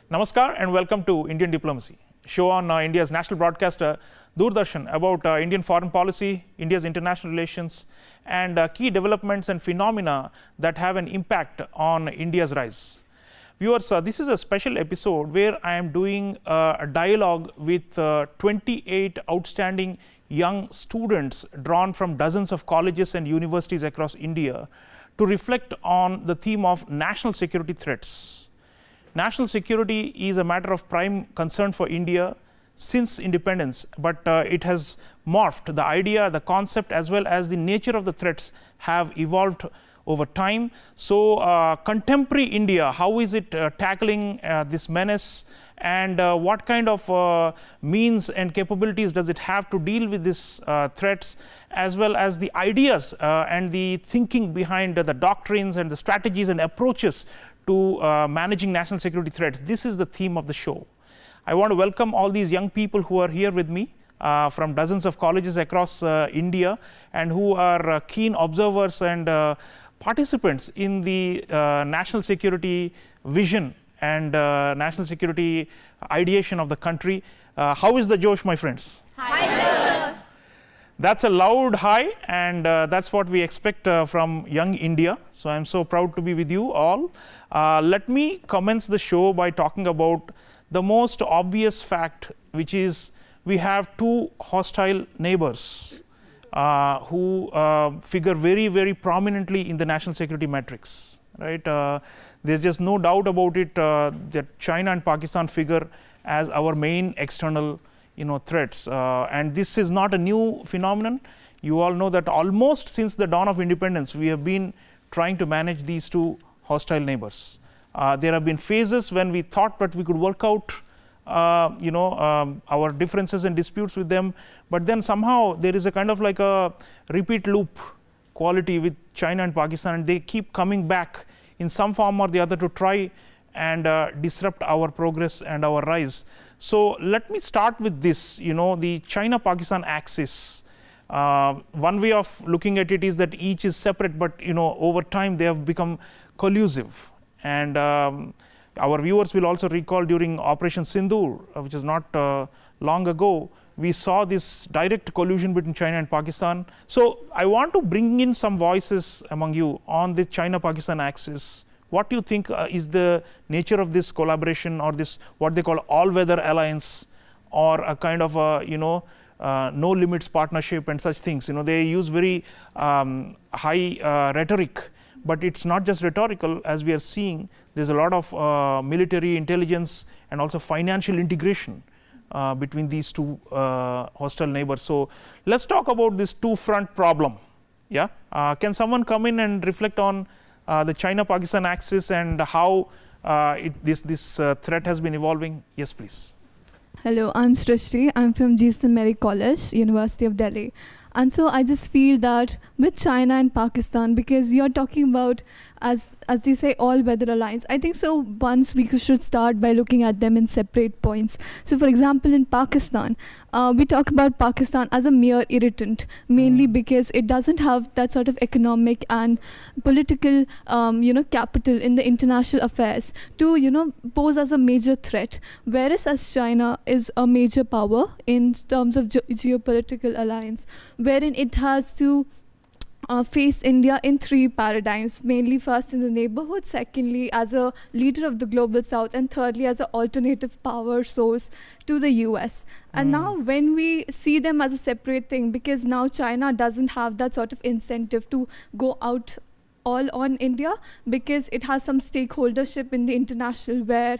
Namaskar and welcome to Indian Diplomacy, show on India's national broadcaster Doordarshan about Indian foreign policy, India's international relations, and key developments and phenomena that have an impact on India's rise. Viewers, this is a special episode where I am doing a dialogue with 28 outstanding young students drawn from dozens of colleges and universities across India to reflect on the theme of national security threats. National security is a matter of prime concern for India since independence, but it has morphed. The idea, the concept, as well as the nature of the threats have evolved over time. So contemporary India, how is it tackling this menace, and what kind of means and capabilities does it have to deal with these threats, as well as the ideas and the thinking behind the doctrines and the strategies and approaches to managing national security threats. This is the theme of the show. I want to welcome all these young people who are here with me from dozens of colleges across India, and who are keen observers and participants in the national security vision and national security ideation of the country. How is the Josh, my friends? Hi, sir. That's a loud hi, and that's what we expect from young India. So I'm so proud to be with you all. Let me commence the show by talking about the most obvious fact, which is we have two hostile neighbors who figure very, very prominently in the national security metrics, right? There's just no doubt about it that China and Pakistan figure as our main external threats, and this is not a new phenomenon. You all know that almost since the dawn of independence, we have been trying to manage these two hostile neighbors. There have been phases when we thought that we could work out our differences and disputes with them, but then somehow there is a kind of like a repeat loop quality with China and Pakistan, and they keep coming back in some form or the other to try and disrupt our progress and our rise. So let me start with this, the China-Pakistan axis. One way of looking at it is that each is separate, but over time they have become collusive. And our viewers will also recall during Operation Sindoor, which is not long ago, we saw this direct collusion between China and Pakistan. So I want to bring in some voices among you on the China-Pakistan axis. What do you think is the nature of this collaboration, or this what they call all-weather alliance, or a kind of no limits partnership and such things? They use very high rhetoric, but it's not just rhetorical. As we are seeing, there's a lot of military intelligence and also financial integration between these two hostile neighbors. So let's talk about this two-front problem. Yeah, can someone come in and reflect on the China-Pakistan axis and how this threat has been evolving? Yes, please. Hello, I'm Srishti. I'm from St. Mary College, University of Delhi. And so I just feel that with China and Pakistan, because you're talking about, as they say, all-weather alliance, I think so once we should start by looking at them in separate points. So for example, in Pakistan, we talk about Pakistan as a mere irritant, mainly because it doesn't have that sort of economic and political, capital in the international affairs to, pose as a major threat. Whereas as China is a major power in terms of geopolitical alliance, wherein it has to face India in three paradigms, mainly first in the neighborhood, secondly as a leader of the global south, and thirdly as an alternative power source to the US. And now when we see them as a separate thing, because now China doesn't have that sort of incentive to go out all on India, because it has some stakeholdership in the international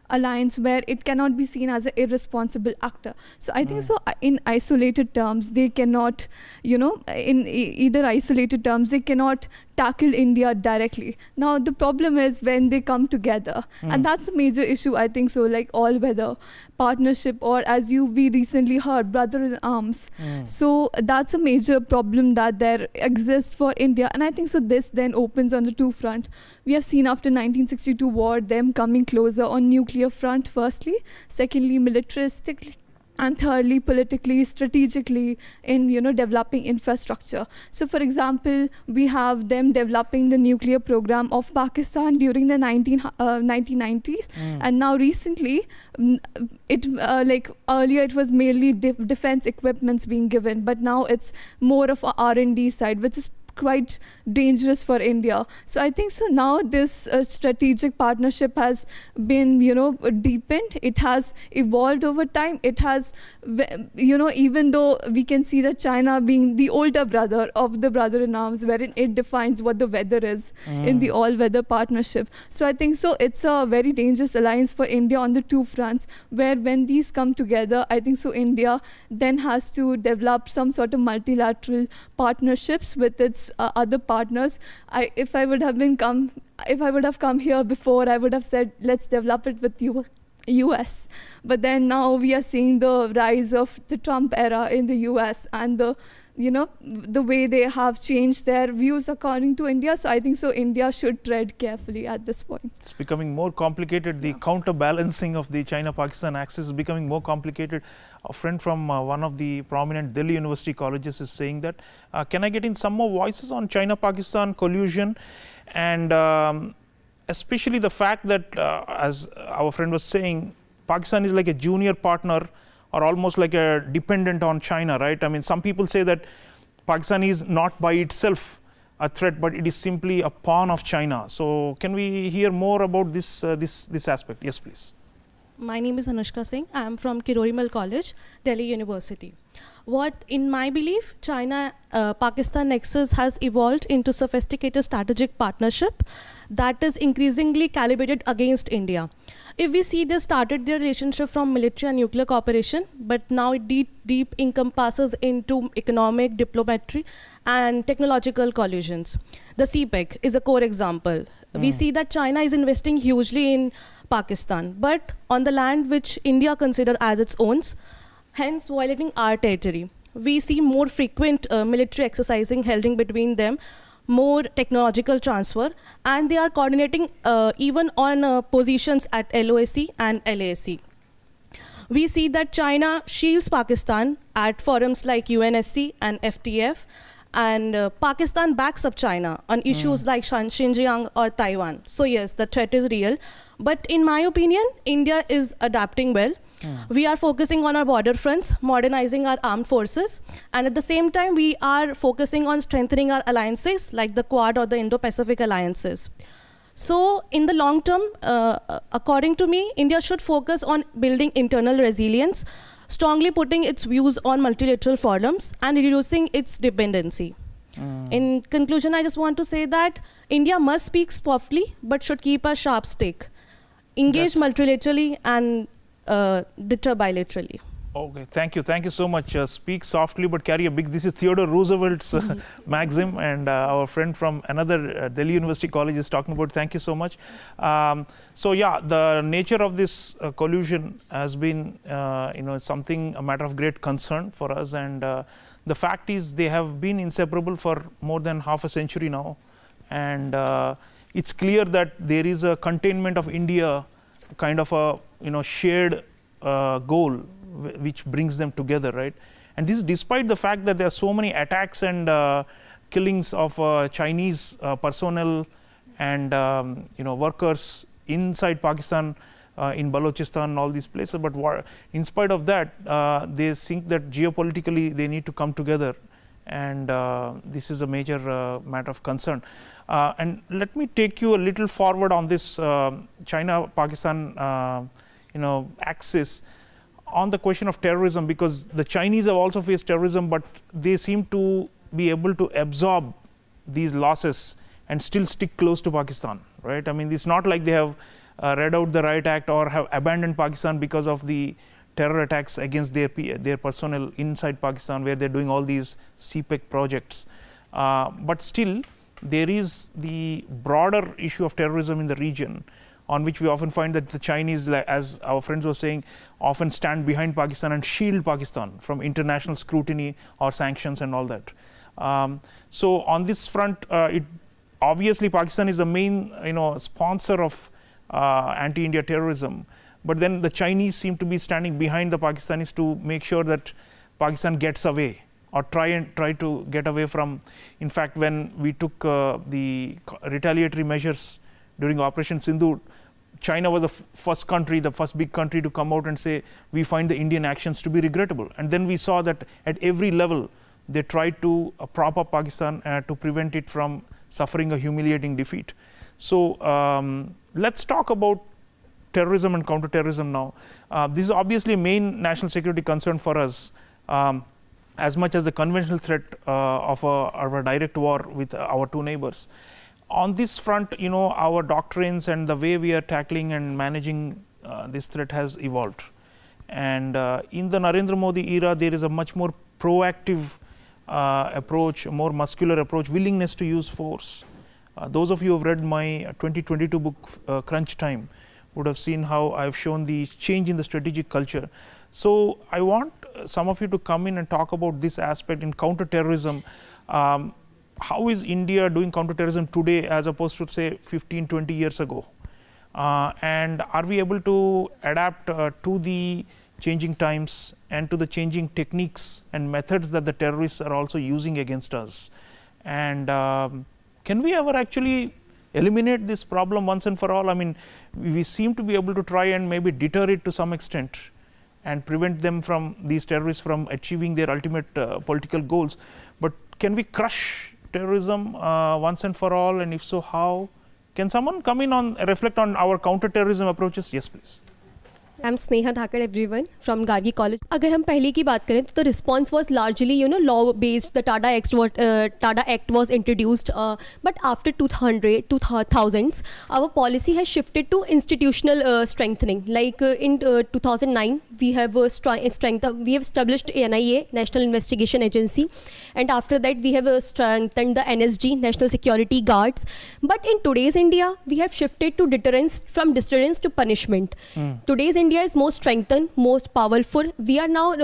alliance where it cannot be seen as an irresponsible actor. So I think so in isolated terms, they cannot, in either isolated terms, they cannot tackle India directly. Now the problem is when they come together, and that's a major issue, I think so, like all-weather partnership, or as we recently heard, brother in arms. So that's a major problem that there exists for India, and I think so this then opens on the two front. We have seen after 1962 war them coming closer on nuclear front firstly, secondly militaristically and thirdly, politically, strategically, in developing infrastructure. So, for example, we have them developing the nuclear program of Pakistan during the 1990s, and now recently, like earlier, it was mainly defense equipments being given, but now it's more of a R&D side, which is quite dangerous for India. So I think so now this strategic partnership has been deepened. It has evolved over time. It has even though we can see that China being the older brother of the brother-in-arms, wherein it defines what the weather is in the all-weather partnership. So I think so it's a very dangerous alliance for India on the two fronts, where when these come together, I think so India then has to develop some sort of multilateral partnerships with its other partners. If I would have come here before, I would have said let's develop it with US. But then now we are seeing the rise of the Trump era in the US, and the way they have changed their views according to India. So I think so India should tread carefully at this point. It's becoming more complicated. The counterbalancing of the China-Pakistan axis is becoming more complicated. A friend from one of the prominent Delhi University colleges is saying that. Can I get in some more voices on China-Pakistan collusion, and especially the fact that, as our friend was saying, Pakistan is like a junior partner or almost like a dependent on China, right? I mean, some people say that Pakistan is not by itself a threat, but it is simply a pawn of China. So can we hear more about this aspect? Yes, please. My name is Anushka Singh. I am from Kirorimal College, Delhi University. What, in my belief, China-Pakistan nexus has evolved into sophisticated strategic partnership that is increasingly calibrated against India. If we see, they started their relationship from military and nuclear cooperation, but now it deep encompasses into economic, diplomatic, and technological collisions. The CPEC is a core example. We see that China is investing hugely in Pakistan, but on the land which India considers as its own, hence violating our territory. We see more frequent military exercising held in between them, more technological transfer, and they are coordinating even on positions at LOAC and LAC. We see that China shields Pakistan at forums like UNSC and FTF, and Pakistan backs up China on issues like Xinjiang or Taiwan. So yes, the threat is real. But in my opinion, India is adapting well. We are focusing on our border fronts, modernizing our armed forces, and at the same time, we are focusing on strengthening our alliances like the Quad or the Indo-Pacific alliances. So in the long term, according to me, India should focus on building internal resilience, strongly putting its views on multilateral forums and reducing its dependency. In conclusion, I just want to say that India must speak softly, but should keep a sharp stick, engage multilaterally and deter bilaterally. Okay, thank you so much. Speak softly but carry a big. This is Theodore Roosevelt's maxim, and our friend from another Delhi University college is talking about. Thank you so much. So yeah, the nature of this collusion has been, something, a matter of great concern for us, and the fact is they have been inseparable for more than half a century now, and it's clear that there is a containment of India, kind of a shared goal which brings them together, right? And this is despite the fact that there are so many attacks and killings of Chinese personnel and workers inside Pakistan, in Balochistan and all these places. But in spite of that, they think that geopolitically they need to come together, and this is a major matter of concern. And let me take you a little forward on this China-Pakistan axis on the question of terrorism, because the Chinese have also faced terrorism, but they seem to be able to absorb these losses and still stick close to Pakistan, right? I mean, it's not like they have read out the Riot Act or have abandoned Pakistan because of the terror attacks against their personnel inside Pakistan, where they're doing all these CPEC projects. But still, there is the broader issue of terrorism in the region, on which we often find that the Chinese, as our friends were saying, often stand behind Pakistan and shield Pakistan from international scrutiny or sanctions and all that. So on this front, obviously Pakistan is the main sponsor of anti-India terrorism, but then the Chinese seem to be standing behind the Pakistanis to make sure that Pakistan gets away, or try to get away from. In fact, when we took the retaliatory measures during Operation Sindoor, China was the first country, the first big country to come out and say, we find the Indian actions to be regrettable. And then we saw that at every level, they tried to prop up Pakistan to prevent it from suffering a humiliating defeat. So let's talk about terrorism and counterterrorism now. This is obviously a main national security concern for us, as much as the conventional threat of a direct war with our two neighbors. On this front, our doctrines and the way we are tackling and managing this threat has evolved. And in the Narendra Modi era, there is a much more proactive approach, a more muscular approach, willingness to use force. Those of you who have read my 2022 book, Crunch Time, would have seen how I've shown the change in the strategic culture. So I want some of you to come in and talk about this aspect in counterterrorism. How is India doing counterterrorism today as opposed to say 15, 20 years ago? And are we able to adapt to the changing times and to the changing techniques and methods that the terrorists are also using against us? And can we ever actually eliminate this problem once and for all? I mean, we seem to be able to try and maybe deter it to some extent and prevent them from, these terrorists from achieving their ultimate political goals. But can we crush terrorism once and for all, and if so, how? Can someone come in on reflect on our counter-terrorism approaches? Yes, please. I'm Sneha Thakur, everyone, from Gargi College. अगर हम पहले की बात करें तो the response was largely, law based. The TADA Act was introduced, but after 2000s, our policy has shifted to institutional strengthening. Like in 2009, we have established NIA, National Investigation Agency, and after that we have strengthened the NSG, National Security Guards. But in today's India, we have shifted to deterrence, from deterrence to punishment. Today's India is more strengthened, most powerful. We are now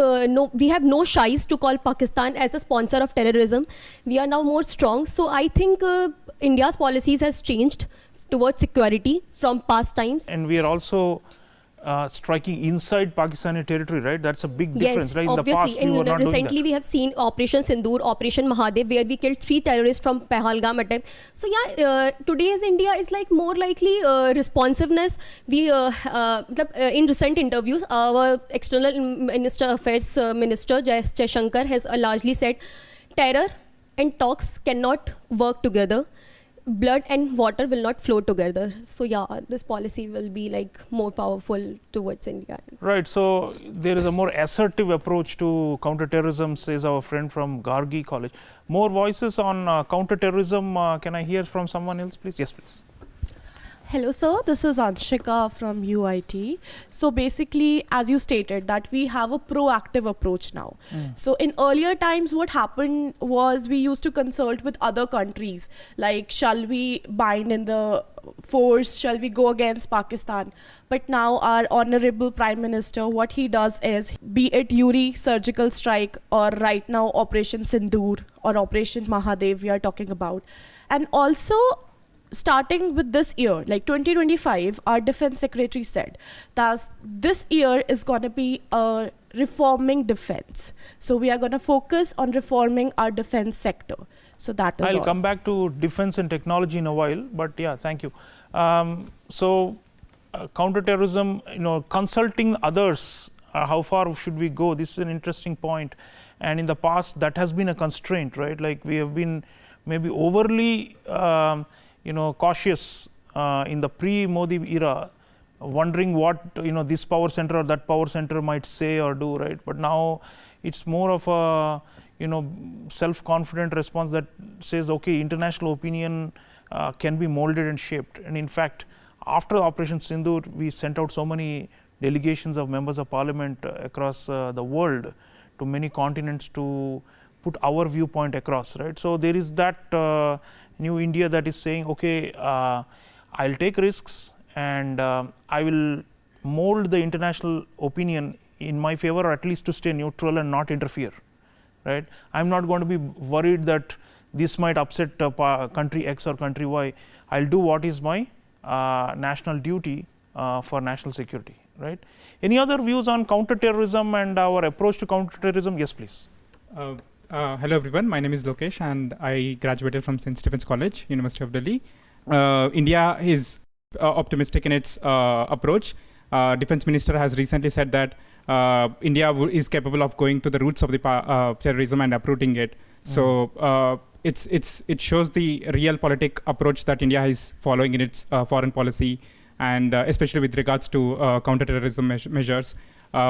we have no shies to call Pakistan as a sponsor of terrorism. We are now more strong. So I think India's policies has changed towards security from past times. And we are also striking inside Pakistani territory, right? That's a big difference, yes, right? Obviously. In the past, we were not doing recently that. we have seen Operation Sindoor, Operation Mahadev, where we killed 3 terrorists from Pahalgam attempt. So yeah, today's India is like more likely responsiveness. We in recent interviews, our external affairs minister Jaishankar has largely said terror and talks cannot work together. Blood and water will not flow together. So yeah, this policy will be like more powerful towards India. Right. So there is a more assertive approach to counterterrorism, says our friend from Gargi College. More voices on counterterrorism. Can I hear from someone else, please? Yes, please. Hello sir, this is Anshika from UIT. So basically, as you stated, that we have a proactive approach now. So in earlier times, what happened was we used to consult with other countries, like shall we bind in the force, shall we go against Pakistan? But now our honorable Prime Minister, what he does is, be it Uri surgical strike or right now Operation Sindoor or Operation Mahadev we are talking about. And also, starting with this year, like 2025, our defense secretary said that this year is going to be a reforming defense. So we are going to focus on reforming our defense sector. So that is I'll come back to defense and technology in a while, but yeah, thank you. Counterterrorism, consulting others, how far should we go? This is an interesting point. And in the past, that has been a constraint, right? Like we have been maybe overly cautious in the pre-Modi era, wondering what this power center or that power center might say or do, right? But now it's more of a self-confident response that says, okay, international opinion can be molded and shaped. And in fact, after Operation Sindoor, we sent out so many delegations of members of parliament across the world to many continents to put our viewpoint across, right? So there is that new India that is saying, okay, I'll take risks and I will mold the international opinion in my favor, or at least to stay neutral and not interfere, right? I'm not going to be worried that this might upset country X or country Y. I'll do what is my national duty for national security. right? Any other views on counter-terrorism and our approach to counter-terrorism? Yes, please. Hello everyone, my name is Lokesh and I graduated from St. Stephen's College, University of Delhi. India is optimistic in its approach. Defense Minister has recently said that India is capable of going to the roots of the terrorism and uprooting it. So it shows the real politic approach that India is following in its foreign policy, and especially with regards to counter-terrorism measures.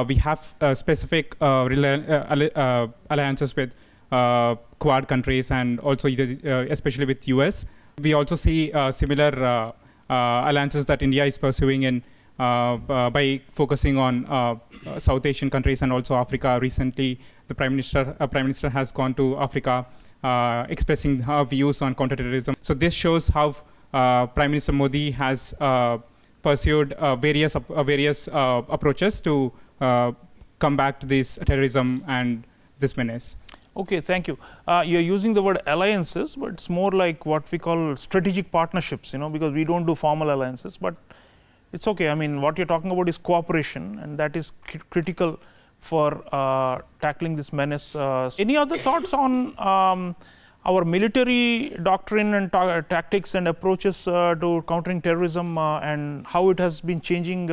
We have specific alliances with Quad countries and also especially with US. We also see similar alliances that India is pursuing in by focusing on South Asian countries and also Africa. Recently, the Prime Minister has gone to Africa expressing her views on counterterrorism. So this shows how Prime Minister Modi has pursued various approaches to combat this terrorism and this menace. Okay, thank you. You're using the word alliances, but it's more like what we call strategic partnerships, because we don't do formal alliances, but it's okay. I mean, what you're talking about is cooperation, and that is critical for tackling this menace. Any other thoughts on our military doctrine and tactics and approaches to countering terrorism and how it has been changing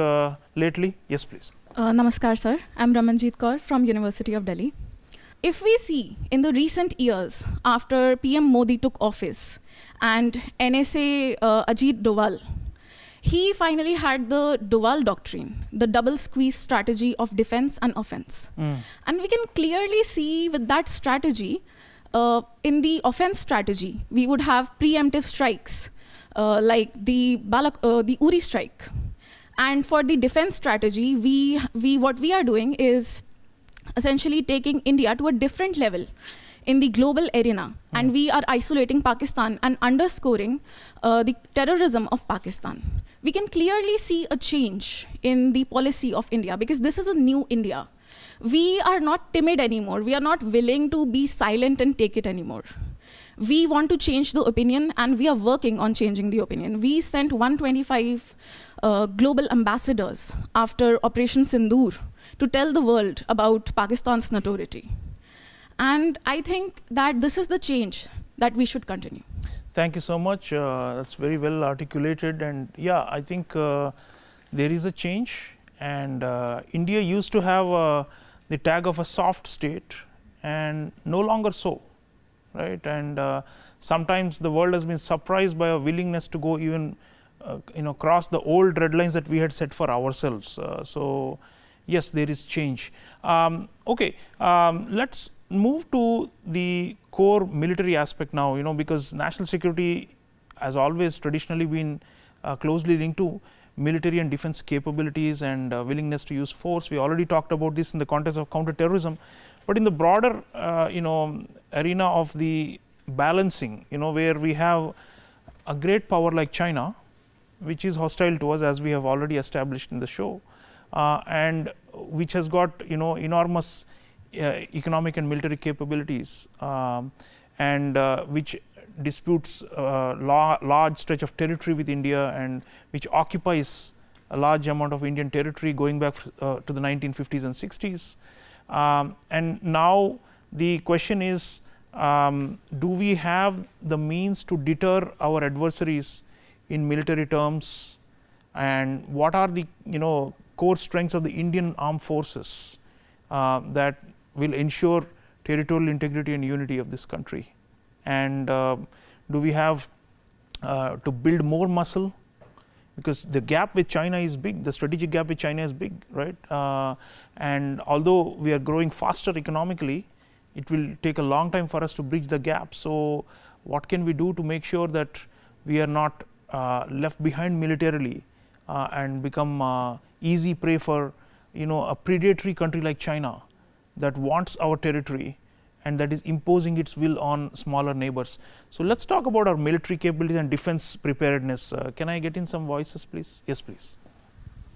lately? Yes, please. Namaskar, sir. I'm Ramanjeet Kaur from University of Delhi. If we see in the recent years after PM Modi took office and NSA Ajit Doval, he finally had the Doval doctrine, the double squeeze strategy of defense and offense. And we can clearly see with that strategy, in the offense strategy, we would have preemptive strikes like the Uri strike. And for the defense strategy, what we are doing is essentially taking India to a different level in the global arena, and we are isolating Pakistan and underscoring the terrorism of Pakistan. We can clearly see a change in the policy of India because this is a new India. We are not timid anymore. We are not willing to be silent and take it anymore. We want to change the opinion, and we are working on changing the opinion. We sent 125 global ambassadors after Operation Sindoor to tell the world about Pakistan's notoriety. And I think that this is the change that we should continue. Thank you so much. That's very well articulated. And yeah, I think there is a change. And India used to have the tag of a soft state, and no longer so, right? And sometimes the world has been surprised by a willingness to go even, cross the old red lines that we had set for ourselves. So yes, there is change. Okay, let's move to the core military aspect now, because national security has always traditionally been closely linked to military and defense capabilities and willingness to use force. We already talked about this in the context of counter-terrorism, but in the broader, arena of the balancing, where we have a great power like China, which is hostile to us, as we have already established in the show, and which has got, enormous economic and military capabilities, and which disputes a large stretch of territory with India, and which occupies a large amount of Indian territory going back to the 1950s and 60s. And now the question is, do we have the means to deter our adversaries in military terms, and what are the core strengths of the Indian armed forces that will ensure territorial integrity and unity of this country? And do we have to build more muscle, because the gap with China is big, the strategic gap with China is big, right? And although we are growing faster economically, it will take a long time for us to bridge the gap. So what can we do to make sure that we are not left behind militarily and become easy prey for a predatory country like China that wants our territory and that is imposing its will on smaller neighbors? So let's talk about our military capabilities and defense preparedness. Can I get in some voices, please? Yes, please.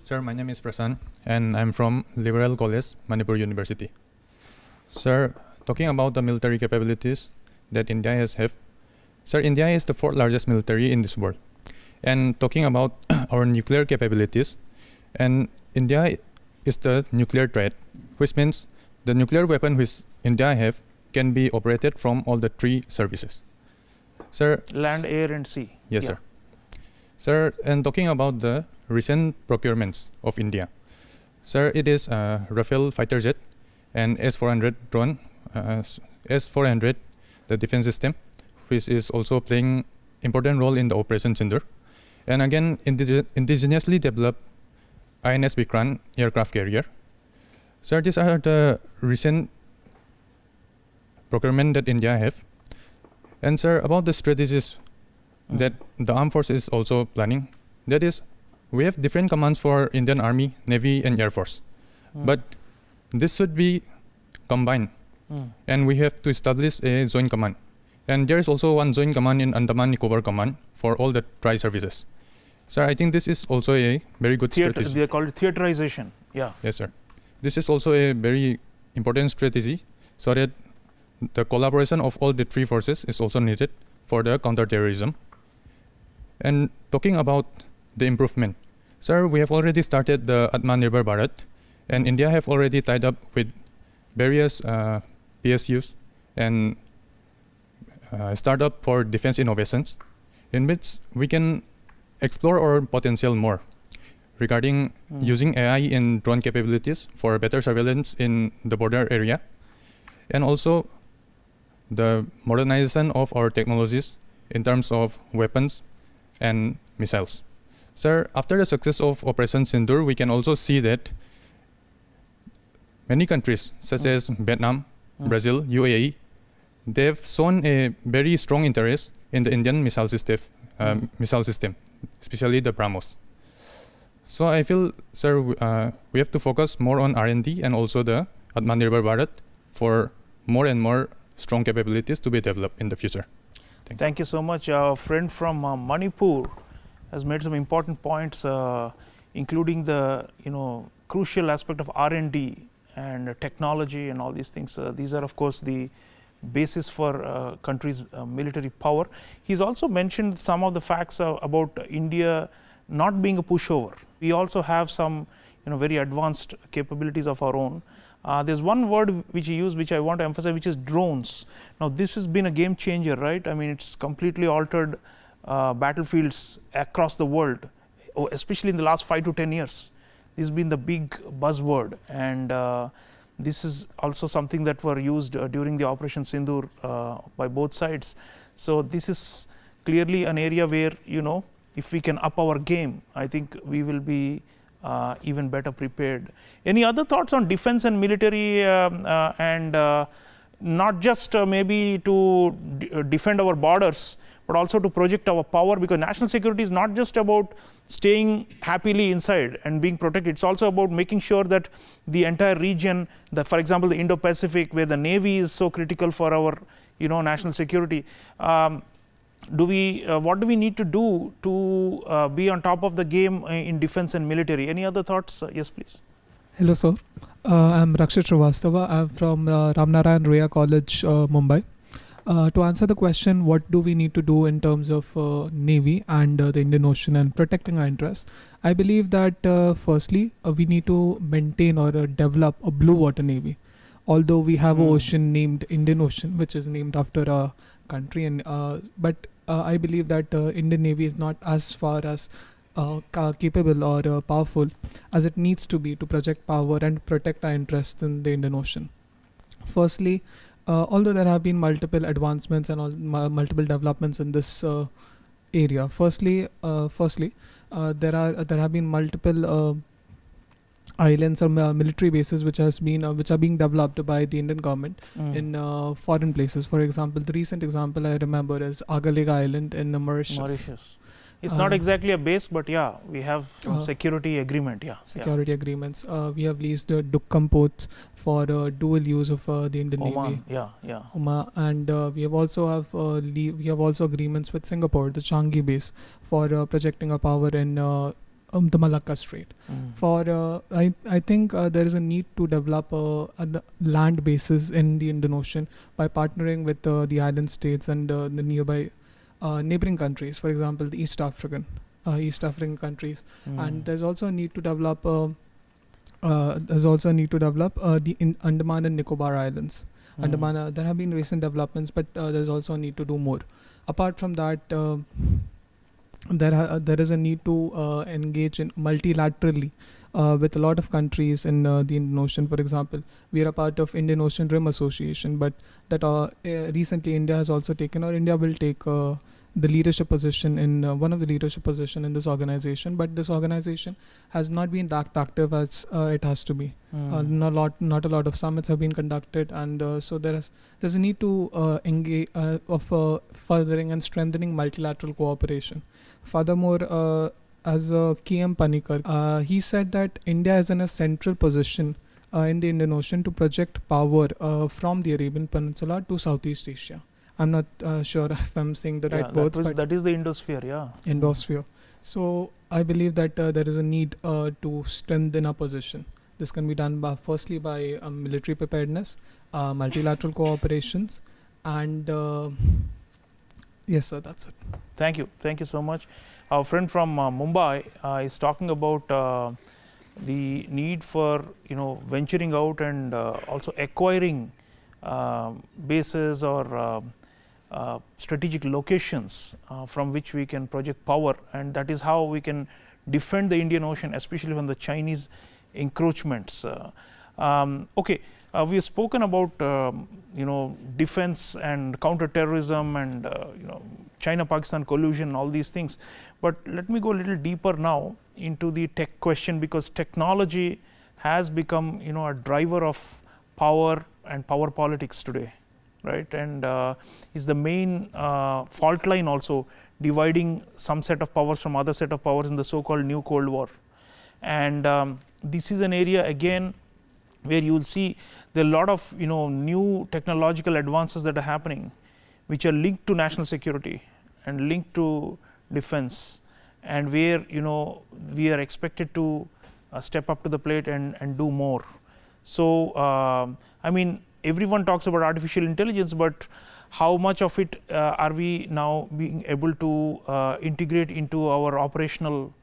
Sir, my name is Prasan and I'm from Liberal College, Manipur University. Sir, talking about the military capabilities that India has, sir, India is the fourth largest military in this world. And talking about our nuclear capabilities, and India is the nuclear threat, which means the nuclear weapon which India have can be operated from all the three services. Sir, Land, air, and sea. yes, sir. Sir, and talking about the recent procurements of India, sir, it is Rafale fighter jet and S-400 drone, S-400, the defense system, which is also playing important role in the Operation Sindoor. And again, indigenously developed INS Vikrant aircraft carrier. Sir, these are the recent procurement that India have. And sir, about the strategies that the armed force is also planning, that is, we have different commands for Indian Army, Navy, and Air Force. But this should be combined, and we have to establish a joint command. And there is also one joint command in Andaman Nicobar Command for all the tri-services. Sir, I think this is also a very good strategy. They call it theaterization. Yeah. Yes, sir. This is also a very important strategy, so that the collaboration of all the three forces is also needed for the counter-terrorism. And talking about the improvement, sir, we have already started the Atmanirbhar Bharat, and India have already tied up with various PSUs and startup for defense innovations, in which we can explore our potential more regarding using AI in drone capabilities for better surveillance in the border area, and also the modernization of our technologies in terms of weapons and missiles. Sir, after the success of Operation Sindoor, we can also see that many countries such as Vietnam, Brazil, UAE, they've shown a very strong interest in the Indian missile system, especially the BrahMos. So I feel, sir, we have to focus more on R&D and also the Atmanirbhar Bharat for more and more strong capabilities to be developed in the future. Thank you so much. Our friend from Manipur has made some important points, including the crucial aspect of R&D and technology and all these things. These are, of course, the basis for countries' military power. He's also mentioned some of the facts about India not being a pushover. We also have some very advanced capabilities of our own. There's one word which he used which I want to emphasize, which is drones. Now this has been a game changer, right? I mean, it's completely altered battlefields across the world, especially in the last 5 to 10 years. This has been the big buzzword, and this is also something that were used during the Operation Sindoor by both sides. So this is clearly an area where, if we can up our game, I think we will be even better prepared. Any other thoughts on defense and military, and not just maybe to defend our borders, but also to project our power, because national security is not just about staying happily inside and being protected. It's also about making sure that the entire region, for example, the Indo-Pacific, where the Navy is so critical for our national security, what do we need to do to be on top of the game in defense and military? Any other thoughts? Yes, please. Hello, sir. I'm Rakshit Srivastava. I'm from Ramnarayan Rhea College, Mumbai. To answer the question, what do we need to do in terms of Navy and the Indian Ocean and protecting our interests? I believe that firstly, we need to maintain or develop a blue water Navy. Although we have an ocean named Indian Ocean, which is named after a country, and but I believe that Indian Navy is not as far as capable or powerful as it needs to be to project power and protect our interests in the Indian Ocean. Firstly, although there have been multiple advancements and multiple developments in this area, firstly, there have been multiple islands or military bases which are being developed by the Indian government in foreign places. For example, the recent example I remember is Agalega Island in Mauritius. It's not exactly a base, but yeah, we have security agreement. Security agreements. We have leased Dukkam ports for dual use of the Indian Oman, Navy. Oman, and we have also agreements with Singapore, the Changi base, for projecting our power in the Malacca Strait. I think there is a need to develop land bases in the Indian Ocean by partnering with the island states and the nearby neighboring countries, for example, the East African countries. And there's also a need to develop there's also a need to develop the Andaman and Nicobar Islands. Andaman, there have been recent developments, but there's also a need to do more. Apart from that, there is a need to engage in multilaterally with a lot of countries in the Indian Ocean. For example, we are a part of Indian Ocean Rim Association, but that recently India has also taken, or India will take the leadership position in one of the leadership position in this organization. But this organization has not been that active as it has to be. Not a lot of summits have been conducted, and so there's a need to engage of furthering and strengthening multilateral cooperation. Furthermore, as K.M. Panikar, he said that India is in a central position in the Indian Ocean to project power from the Arabian Peninsula to Southeast Asia. I'm not sure if I'm saying the right words, but that is the Indosphere, Indosphere. So I believe that there is a need to strengthen our position. This can be done firstly by military preparedness, multilateral cooperations, and yes, sir, that's it. Thank you so much. Our friend from Mumbai is talking about the need for venturing out and also acquiring bases or strategic locations from which we can project power, and that is how we can defend the Indian Ocean, especially from the Chinese encroachments. Okay, we have spoken about defense and counter-terrorism and China-Pakistan collusion, all these things. But let me go a little deeper now into the tech question, because technology has become a driver of power and power politics today, right? And is the main fault line also dividing some set of powers from other set of powers in the so-called new Cold War. And this is an area again where you will see there are a lot of new technological advances that are happening, which are linked to national security and linked to defense, and where we are expected to step up to the plate and do more. So I mean, everyone talks about artificial intelligence, but how much of it are we now being able to integrate into our operational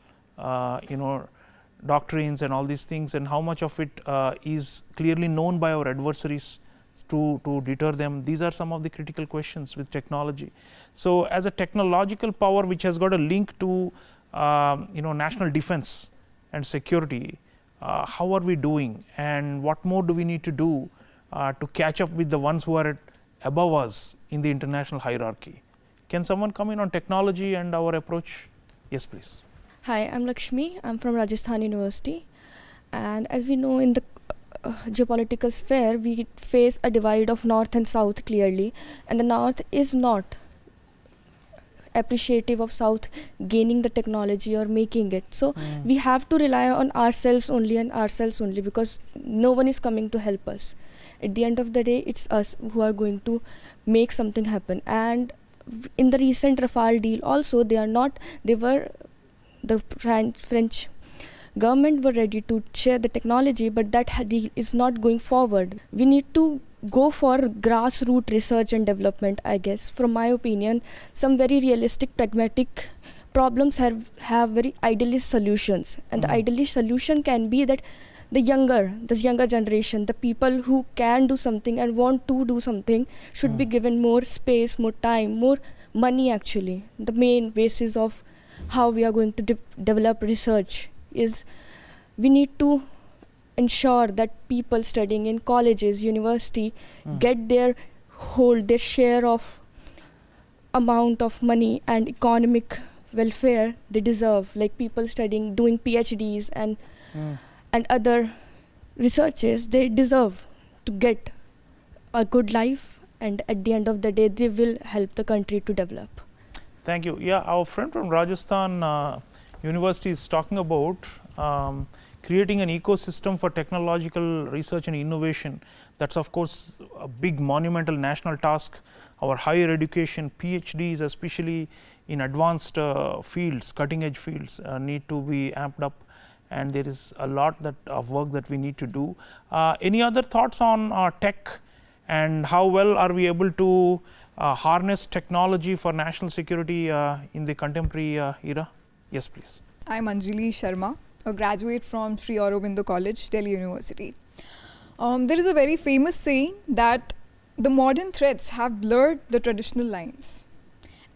doctrines and all these things, and how much of it is clearly known by our adversaries to deter them? These are some of the critical questions with technology. So as a technological power which has got a link to national defense and security, how are we doing, and what more do we need to do to catch up with the ones who are above us in the international hierarchy? Can someone come in on technology and our approach? Yes, please. Hi, I'm Lakshmi. I'm from Rajasthan University, and as we know, in the geopolitical sphere, we face a divide of north and south clearly, and the north is not appreciative of south gaining the technology or making it. So we have to rely on ourselves only, because no one is coming to help us. At the end of the day, it's us who are going to make something happen. And in the recent Rafale deal also, the French government were ready to share the technology, but that deal is not going forward. We need to go for grassroots research and development, I guess. From my opinion, some very realistic, pragmatic problems have very idealist solutions. And the idealist solution can be that the younger generation, the people who can do something and want to do something, should be given more space, more time, more money actually. The main basis of how we are going to develop research is we need to ensure that people studying in colleges, university get their share of amount of money and economic welfare they deserve, like people studying, doing PhDs and other researches. They deserve to get a good life, and at the end of the day they will help the country to develop. Thank you. Yeah, our friend from Rajasthan University is talking about creating an ecosystem for technological research and innovation. That's of course a big monumental national task. Our higher education, PhDs especially in advanced fields, cutting edge fields, need to be amped up, and there is a lot of work that we need to do. Any other thoughts on tech, and how well are we able to harness technology for national security in the contemporary era? Yes, please. I'm Anjali Sharma. a graduate from Sri Aurobindo College, Delhi University. There is a very famous saying that the modern threats have blurred the traditional lines,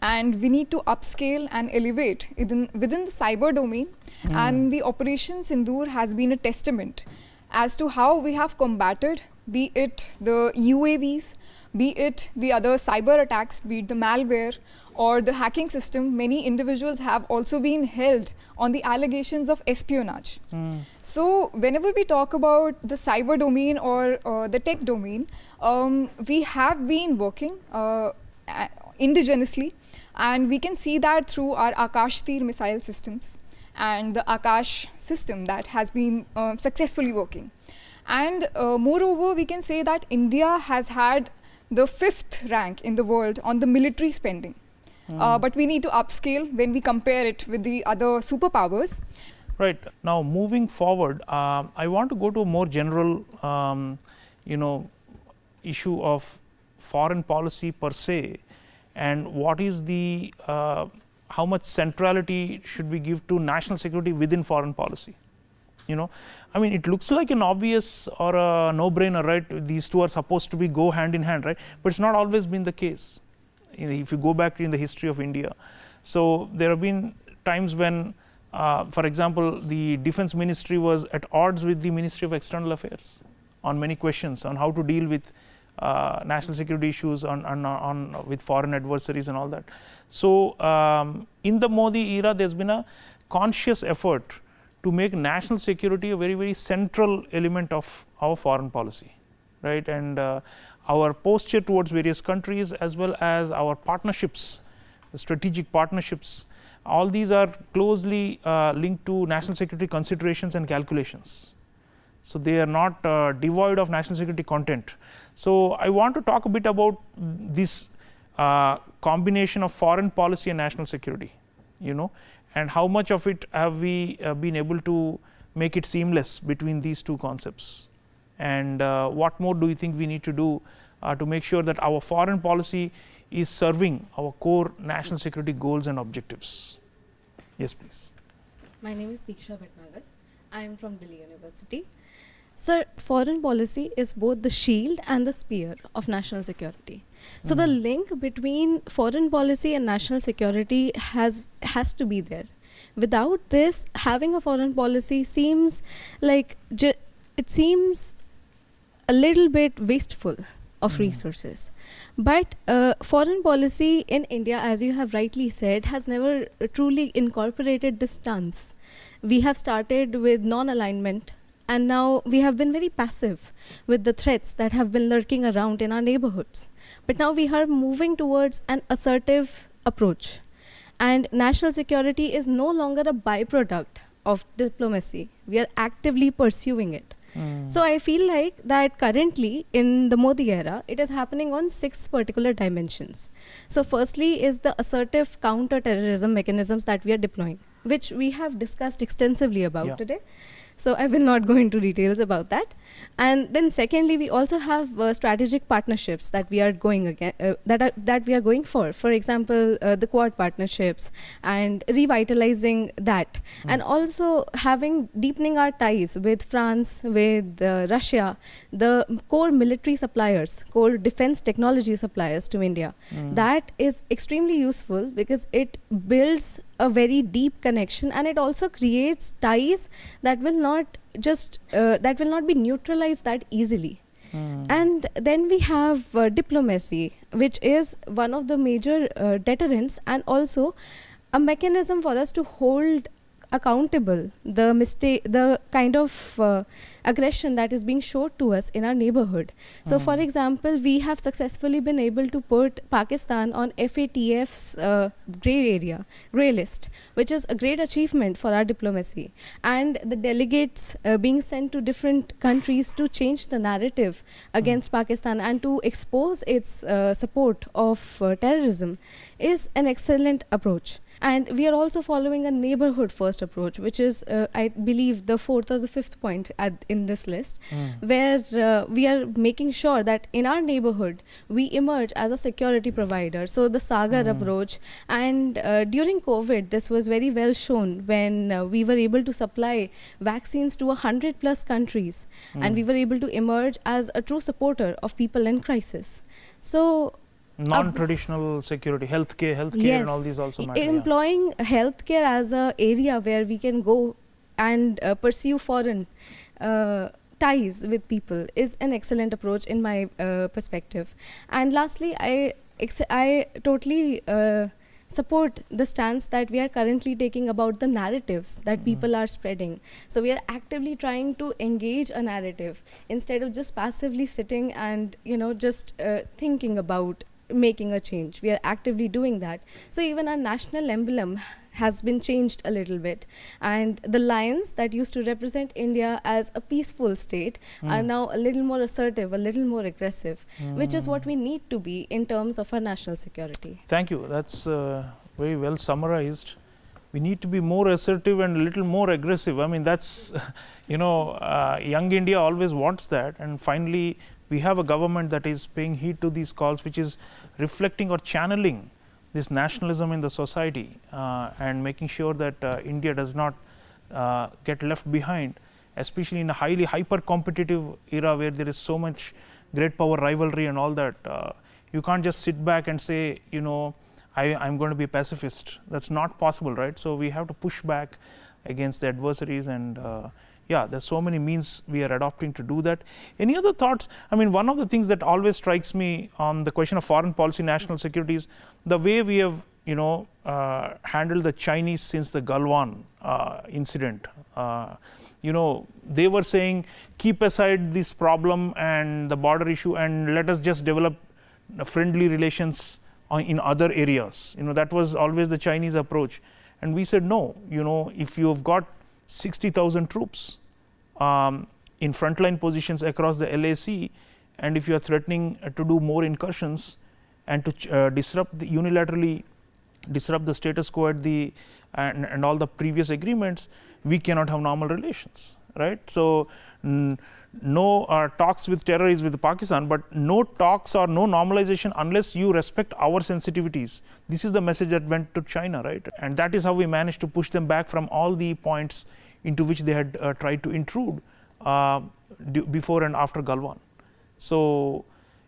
and we need to upscale and elevate within the cyber domain. And the Operation Sindoor has been a testament as to how we have combated, be it the UAVs, be it the other cyber attacks, be it the malware or the hacking system. Many individuals have also been held on the allegations of espionage. So whenever we talk about the cyber domain or the tech domain, we have been working indigenously, and we can see that through our Akash Tir missile systems and the Akash system that has been successfully working. And moreover, we can say that India has had the 5th rank in the world on the military spending. But we need to upscale when we compare it with the other superpowers. Right. Now, moving forward, I want to go to a more general, issue of foreign policy per se, and what is the how much centrality should we give to national security within foreign policy? I mean, it looks like an obvious or a no-brainer, right? These two are supposed to go hand in hand, right? But it's not always been the case. If you go back in the history of India, so there have been times when, for example, the Defense Ministry was at odds with the Ministry of External Affairs on many questions on how to deal with national security issues with foreign adversaries and all that. So in the Modi era, there's been a conscious effort to make national security a very, very central element of our foreign policy, right? And our posture towards various countries, as well as our partnerships, the strategic partnerships, all these are closely linked to national security considerations and calculations. So they are not devoid of national security content. So I want to talk a bit about this combination of foreign policy and national security, and how much of it have we been able to make it seamless between these two concepts, and what more do you think we need to do to make sure that our foreign policy is serving our core national security goals and objectives? Yes, please. My name is Deeksha Bhatnagar. I am from Delhi University. Sir, foreign policy is both the shield and the spear of national security. So the link between foreign policy and national security has to be there. Without this, having a foreign policy seems like it seems a little bit wasteful of resources. But foreign policy in India, as you have rightly said, has never truly incorporated this stance. We have started with non-alignment, and now we have been very passive with the threats that have been lurking around in our neighborhoods. But now we are moving towards an assertive approach. And national security is no longer a byproduct of diplomacy. We are actively pursuing it. So I feel like that currently in the Modi era, it is happening on 6 particular dimensions. So firstly is the assertive counter-terrorism mechanisms that we are deploying, which we have discussed extensively about today. So I will not go into details about that. And then secondly, we also have strategic partnerships that we are going that we are going for. For example, the Quad partnerships and revitalizing that, and also deepening our ties with France, with Russia, the core military suppliers, core defense technology suppliers to India. That is extremely useful because it builds a very deep connection, and it also creates ties that will not be neutralized that easily. And then we have diplomacy, which is one of the major deterrents, and also a mechanism for us to hold accountable the kind of aggression that is being showed to us in our neighborhood. So for example, we have successfully been able to put Pakistan on FATF's grey list, which is a great achievement for our diplomacy. And the delegates being sent to different countries to change the narrative against Pakistan and to expose its support of terrorism is an excellent approach. And we are also following a neighborhood first approach, which is, I believe, the fourth or the fifth point in this list, where we are making sure that in our neighborhood, we emerge as a security provider. So the Sagar approach, and during COVID, this was very well shown when we were able to supply vaccines to 100+ countries, and we were able to emerge as a true supporter of people in crisis. So non-traditional security, healthcare yes, and all these also matter. employing healthcare as a area where we can go and pursue foreign ties with people is an excellent approach in my perspective. And lastly, I totally support the stance that we are currently taking about the narratives that people are spreading. So we are actively trying to engage a narrative instead of just passively sitting and just thinking about making a change. We are actively doing that. So even our national emblem has been changed a little bit, and the lions that used to represent India as a peaceful state are now a little more assertive, a little more aggressive, which is what we need to be in terms of our national security. Thank you. That's very well summarized. We need to be more assertive and a little more aggressive. I mean, that's, young India always wants that. And finally, we have a government that is paying heed to these calls, which is reflecting or channeling this nationalism in the society and making sure that India does not get left behind, especially in a highly hyper-competitive era where there is so much great power rivalry and all that. You can't just sit back and say, I'm going to be a pacifist. That's not possible, right? So we have to push back against the adversaries, and there's so many means we are adopting to do that. Any other thoughts? I mean, one of the things that always strikes me on the question of foreign policy, national security is the way we have, handled the Chinese since the Galwan incident. They were saying, keep aside this problem and the border issue and let us just develop friendly relations in other areas. That was always the Chinese approach. And we said, no, if you have got 60,000 troops in frontline positions across the LAC, and if you are threatening to do more incursions and to unilaterally disrupt the status quo at and all the previous agreements, we cannot have normal relations, right? So no talks with terrorists with Pakistan, but no talks or no normalization unless you respect our sensitivities. This is the message that went to China, right? And that is how we managed to push them back from all the points into which they had tried to intrude before and after Galwan. So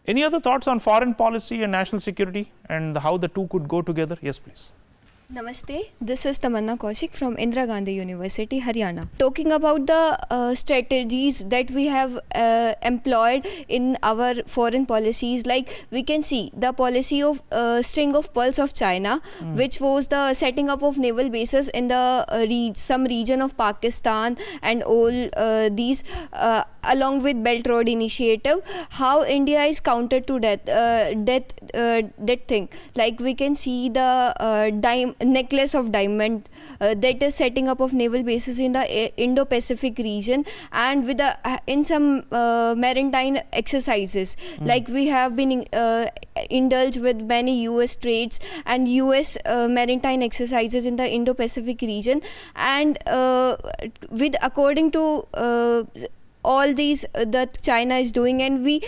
any other thoughts on foreign policy and national security and how the two could go together? Yes, please. Namaste, this is Tamanna Kaushik from Indira Gandhi University, Haryana. Talking about the strategies that we have employed in our foreign policies, like we can see the policy of string of pearls of China, which was the setting up of naval bases in the some region of Pakistan and all these, along with Belt Road Initiative. How India is countered to that thing. Like we can see the necklace of diamond that is setting up of naval bases in the Indo-Pacific region, and with in some maritime exercises, like we have been indulged with many US trades and US maritime exercises in the Indo-Pacific region, and with according to all these that China is doing, and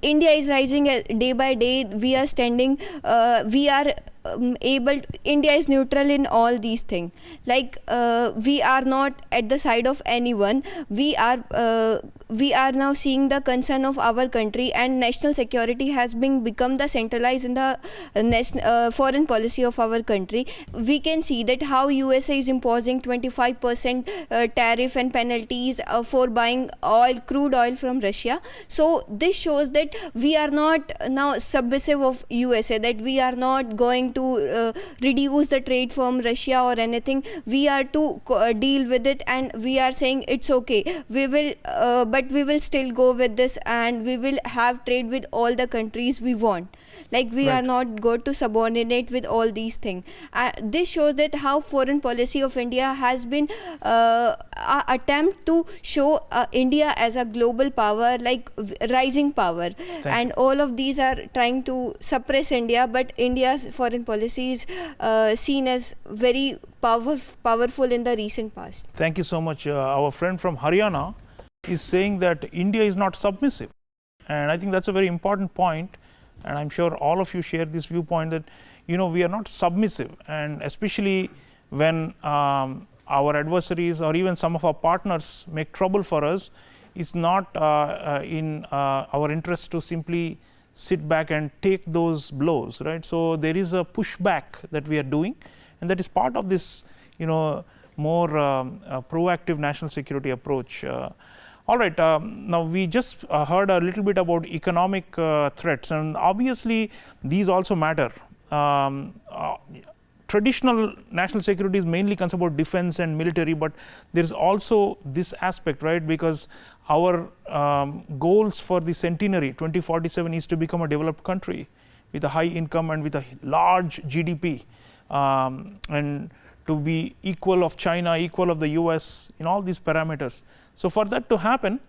India is rising day by day. We are standing, we are India is neutral in all these things. Like we are not at the side of anyone. We are now seeing the concern of our country, and national security has become the centralized in the foreign policy of our country. We can see that how USA is imposing 25% tariff and penalties for buying crude oil from Russia. So this shows that we are not now submissive of USA, that we are not going to reduce the trade from Russia or anything. We are to deal with it, and we are saying it's okay. We will, but we will still go with this, and we will have trade with all the countries we want. Like we are not going to subordinate with all these things. This shows that how foreign policy of India has been attempt to show India as a global power, like rising power. And all of these are trying to suppress India, but India's foreign policy is seen as very powerful in the recent past. Thank you so much. Our friend from Haryana is saying that India is not submissive. And I think that's a very important point. And I'm sure all of you share this viewpoint that, we are not submissive. And especially when our adversaries or even some of our partners make trouble for us, it's not in our interest to simply sit back and take those blows, right? So there is a pushback that we are doing, and that is part of this, more proactive national security approach. All right, now we just heard a little bit about economic threats, and obviously these also matter. Traditional national security is mainly concerned about defense and military, but there is also this aspect, right? Because our goals for the centenary 2047 is to become a developed country with a high income and with a large GDP, and to be equal of China, equal of the US in all these parameters. So for that to happen,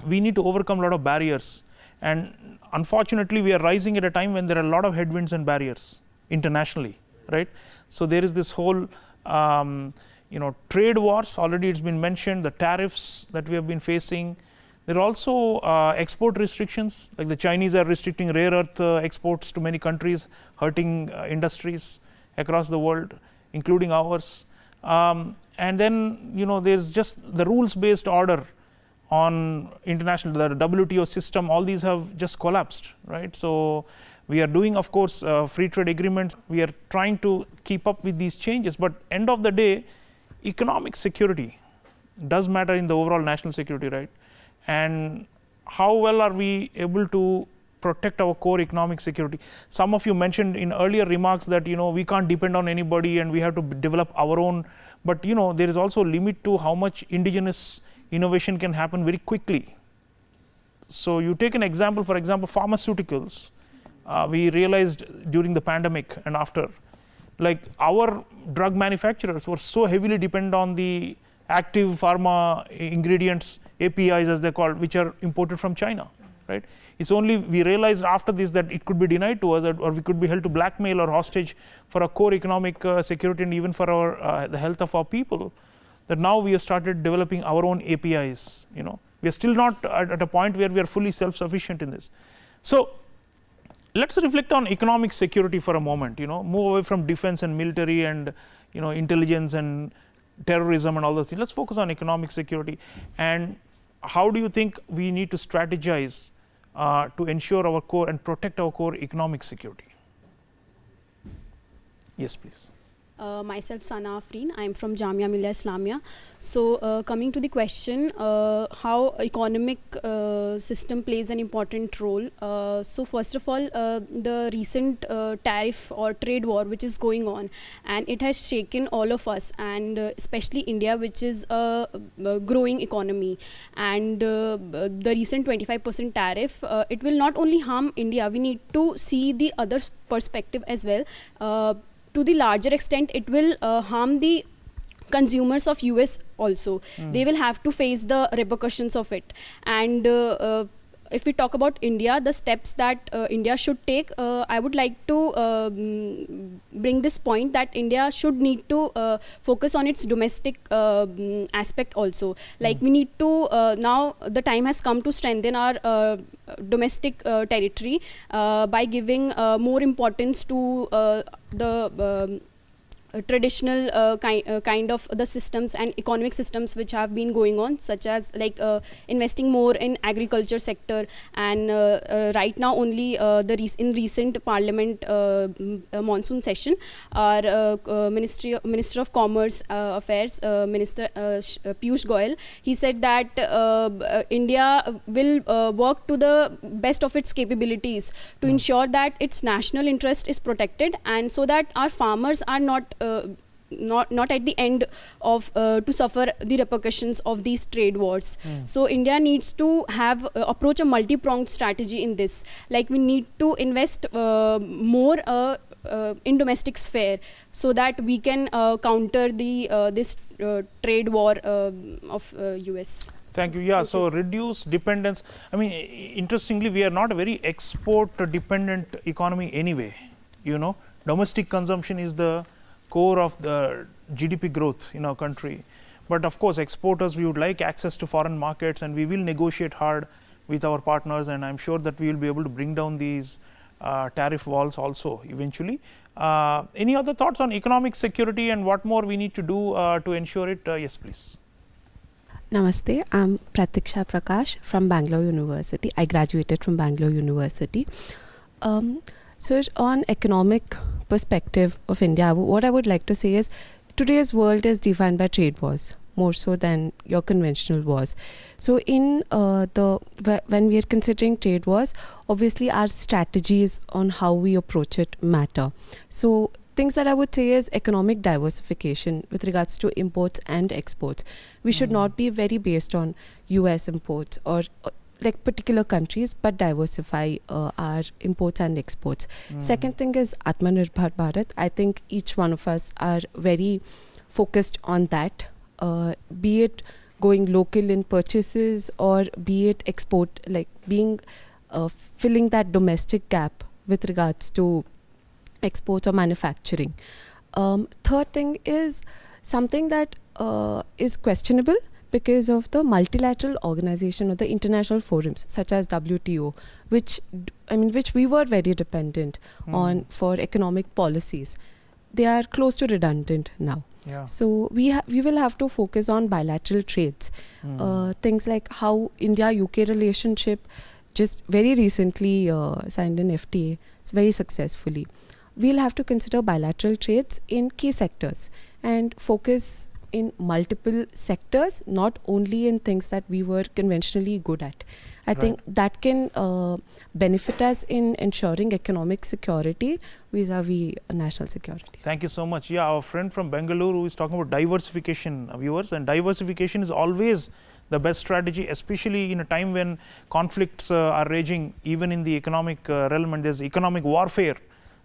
we need to overcome a lot of barriers, and unfortunately we are rising at a time when there are a lot of headwinds and barriers internationally, right? So there is this whole trade wars, already it's been mentioned, the tariffs that we have been facing. There are also export restrictions, like the Chinese are restricting rare earth exports to many countries, hurting industries across the world, including ours. And then there's just the rules based order on international, the WTO system, all these have just collapsed, right? So we are doing, of course, free trade agreements. We are trying to keep up with these changes, but end of the day, economic security does matter in the overall national security, right? And how well are we able to protect our core economic security? Some of you mentioned in earlier remarks that we can't depend on anybody and we have to develop our own, but there is also a limit to how much indigenous innovation can happen very quickly. So you take an example, for example, pharmaceuticals. We realized during the pandemic and after, like our drug manufacturers were so heavily dependent on the active pharma ingredients, APIs as they're called, which are imported from China, right? It's only we realized after this that it could be denied to us, or we could be held to blackmail or hostage for our core economic security and even for our the health of our people, that now we have started developing our own APIs. We are still not at a point where we are fully self-sufficient in this. So let's reflect on economic security for a moment, move away from defense and military and intelligence and terrorism and all those things. Let's focus on economic security. And how do you think we need to strategize to ensure our core and protect our core economic security? Yes, please. Myself Sana Afreen, I am from Jamia Millia Islamia. So coming to the question, how economic system plays an important role. So first of all, the recent tariff or trade war which is going on, and it has shaken all of us, and especially India, which is a growing economy. And the recent 25% tariff, it will not only harm India, we need to see the other perspective as well. To the larger extent, it will harm the consumers of US also. They will have to face the repercussions of it. And if we talk about India, the steps that India should take, I would like to bring this point that India should need to focus on its domestic aspect also. Like we need to, now the time has come to strengthen our domestic territory by giving more importance to the traditional kind of the systems and economic systems which have been going on, such as like investing more in agriculture sector. And right now only in recent parliament monsoon session, our Minister of Commerce Affairs, Minister Piyush Goyal, he said that India will work to the best of its capabilities to ensure that its national interest is protected, and so that our farmers are not at the end of to suffer the repercussions of these trade wars. So India needs to have approach a multi-pronged strategy in this. Like we need to invest more in domestic sphere, so that we can counter the this trade war of US. Thank you. Yeah, so reduce dependence. I mean, interestingly, we are not a very export-dependent economy anyway. You know, domestic consumption is the core of the GDP growth in our country. But of course, exporters, we would like access to foreign markets, and we will negotiate hard with our partners, and I'm sure that we will be able to bring down these tariff walls also eventually. Any other thoughts on economic security and what more we need to do to ensure it? Yes, please. Namaste, I'm Pratiksha Prakash from Bangalore University. I graduated from Bangalore University. So on economic perspective of India, what I would like to say is today's world is defined by trade wars, more so than your conventional wars. So in when we are considering trade wars, obviously our strategies on how we approach it matter. So things that I would say is economic diversification with regards to imports and exports. We should not be very based on US imports or like particular countries, but diversify our imports and exports. Second thing is Atmanirbhar Bharat. I think each one of us are very focused on that, be it going local in purchases or be it export, like being filling that domestic gap with regards to exports or manufacturing. Third thing is something that is questionable because of the multilateral organization or the international forums such as WTO, which we were very dependent on for economic policies. They are close to redundant now. Yeah. So we will have to focus on bilateral trades. Things like how India-UK relationship just very recently signed an FTA very successfully. We'll have to consider bilateral trades in key sectors and focus in multiple sectors, not only in things that we were conventionally good at. I think that can benefit us in ensuring economic security vis-a-vis national security. Thank you so much. Yeah, our friend from Bengaluru is talking about diversification, viewers, and diversification is always the best strategy, especially in a time when conflicts are raging even in the economic realm, and there's economic warfare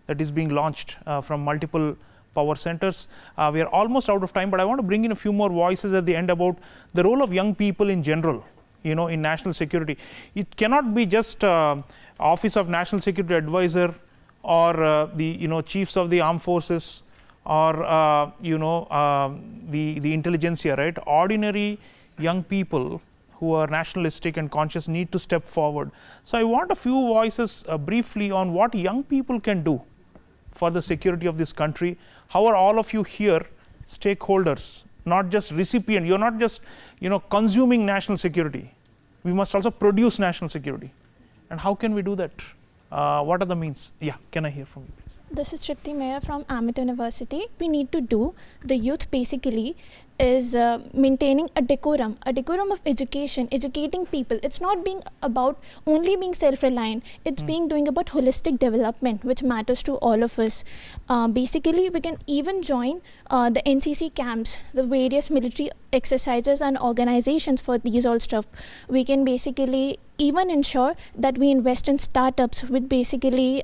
that is being launched from multiple power centers. We are almost out of time, but I want to bring in a few more voices at the end about the role of young people in general, in national security. It cannot be just Office of National Security Advisor or the chiefs of the armed forces or the intelligentsia, right? Ordinary young people who are nationalistic and conscious need to step forward. So I want a few voices briefly on what young people can do for the security of this country. How are all of you here stakeholders, not just recipient? You're not just consuming national security. We must also produce national security. And how can we do that? What are the means? Yeah, can I hear from you, please? This is Shripti Meyer from Amit University. We need to do, the youth basically is maintaining a decorum of education, educating people. It's not being about only being self-reliant. It's doing about holistic development, which matters to all of us. Basically, we can even join the NCC camps, the various military exercises and organizations for these all stuff. We can basically even ensure that we invest in startups with basically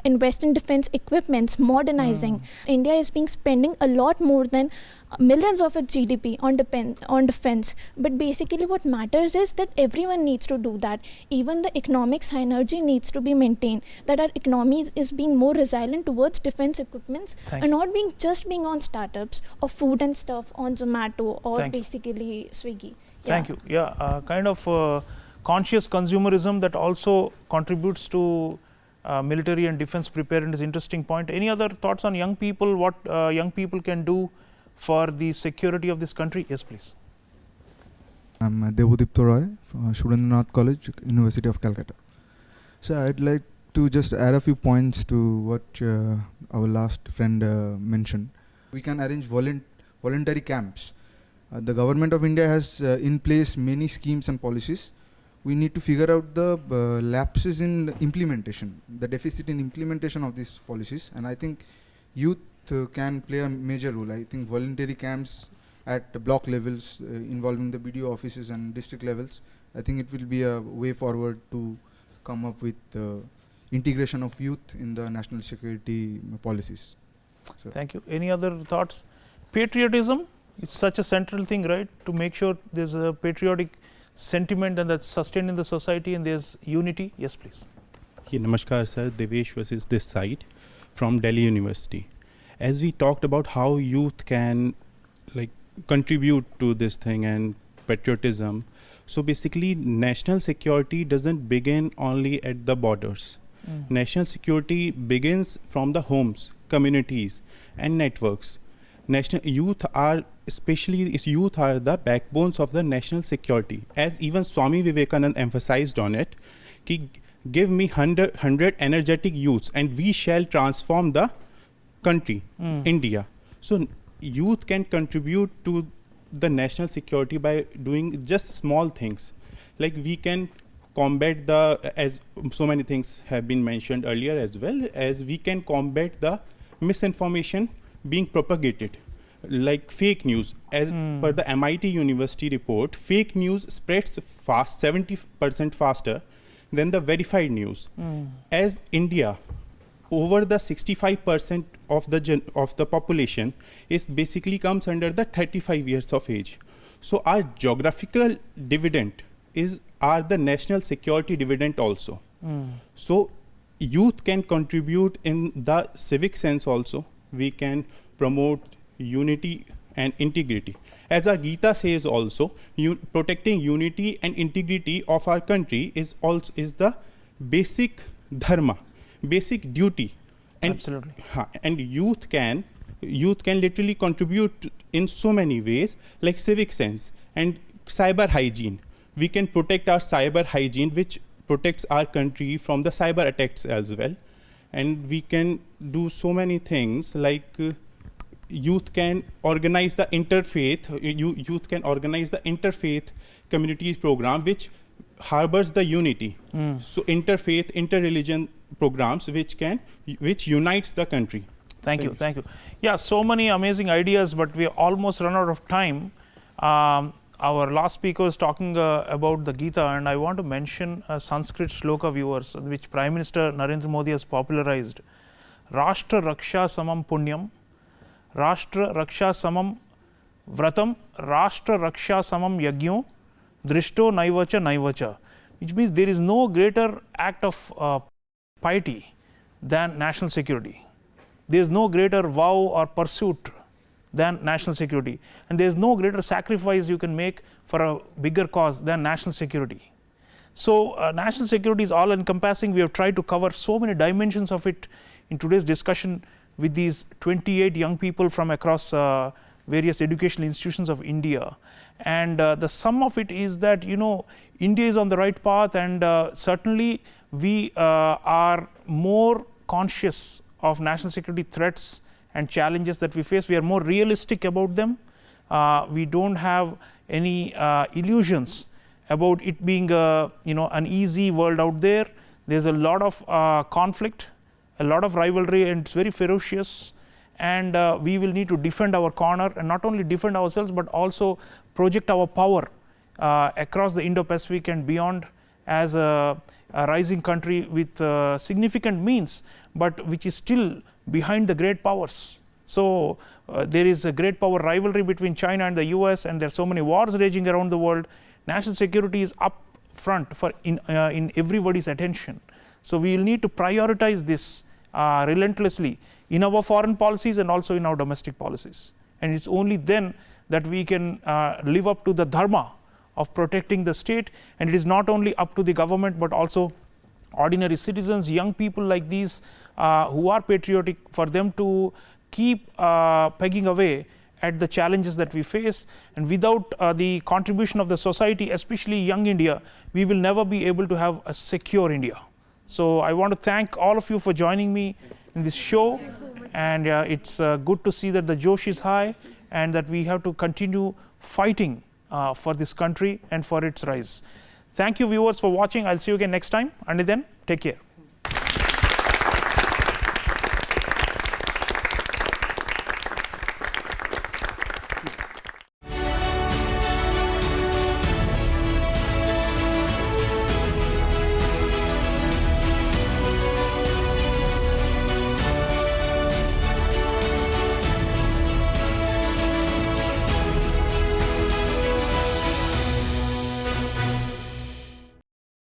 invest in defense equipments, modernizing. India is spending a lot more than millions of its GDP on defense, but basically what matters is that everyone needs to do that. Even the economic synergy needs to be maintained, that our economy is being more resilient towards defense equipments and not being on startups or food and stuff on Zomato or basically Swiggy. Thank you. Yeah, kind of conscious consumerism that also contributes to military and defense preparedness. Interesting point. Any other thoughts on young people, what young people can do for the security of this country? Yes, please. I'm Devudipto Roy from Surendranath College, University of Calcutta. So I'd like to just add a few points to what our last friend mentioned. We can arrange voluntary camps. The government of India has in place many schemes and policies. We need to figure out the lapses in the implementation, the deficit in implementation of these policies, and I think youth can play a major role. I think voluntary camps at the block levels involving the BDO offices and district levels, I think it will be a way forward to come up with integration of youth in the national security policies. So Thank you. Any other thoughts? Patriotism, it's such a central thing, right? To make sure there's a patriotic sentiment and that's sustained in the society and there's unity. Yes, please. Namaskar, sir. Devesh versus this side from Delhi University. As we talked about how youth can contribute to this thing and patriotism, so basically national security doesn't begin only at the borders. National security begins from the homes, communities and networks. National youth are the backbones of the national security. As even Swami Vivekananda emphasized on it, ki give me 100 energetic youths and we shall transform the country, India. So youth can contribute to the national security by doing just small things. Like we can combat as so many things have been mentioned earlier, as well as we can combat the misinformation being propagated, like fake news. As per the MIT University report, fake news spreads fast, 70% faster than the verified news. As India, over the 65% of the population is basically comes under the 35 years of age. So our geographical dividend are the national security dividend also. So youth can contribute in the civic sense also. We can promote unity and integrity. As our Gita says also, protecting unity and integrity of our country is the basic dharma, basic duty. And absolutely. And youth can literally contribute in so many ways, like civic sense and cyber hygiene. We can protect our cyber hygiene, which protects our country from the cyber attacks as well. And we can do so many things, like youth can organize the interfaith communities program, which harbors the unity. So interfaith, interreligion programs which unites the country. Thank you. Yeah, so many amazing ideas, but we almost run out of time. Our last speaker was talking about the Gita, and I want to mention a Sanskrit shloka, viewers, which Prime Minister Narendra Modi has popularized. Rashtra Raksha Samam Punyam, Rashtra Raksha Samam Vratam, Rashtra Raksha Samam Yagyo, Drishto Naivacha, which means there is no greater act of piety than national security. There is no greater vow or pursuit than national security, and there is no greater sacrifice you can make for a bigger cause than national security. So national security is all encompassing. We have tried to cover so many dimensions of it in today's discussion with these 28 young people from across various educational institutions of India. And the sum of it is that, India is on the right path, and certainly we are more conscious of national security threats and challenges that we face. We are more realistic about them. We don't have any illusions about it being an easy world out there. There's a lot of conflict, a lot of rivalry, and it's very ferocious. And we will need to defend our corner, and not only defend ourselves, but also project our power across the Indo-Pacific and beyond as a rising country with significant means, but which is still behind the great powers. So there is a great power rivalry between China and the US, and there are so many wars raging around the world. National security is up front in everybody's attention. So we will need to prioritize this relentlessly in our foreign policies and also in our domestic policies. And it's only then that we can live up to the dharma of protecting the state. And it is not only up to the government, but also ordinary citizens, young people like these who are patriotic, for them to keep pegging away at the challenges that we face. And without the contribution of the society, especially young India, we will never be able to have a secure India. So I want to thank all of you for joining me in this show. And it's good to see that the Josh is high, and that we have to continue fighting for this country and for its rise. Thank you, viewers, for watching. I'll see you again next time. Until then, take care.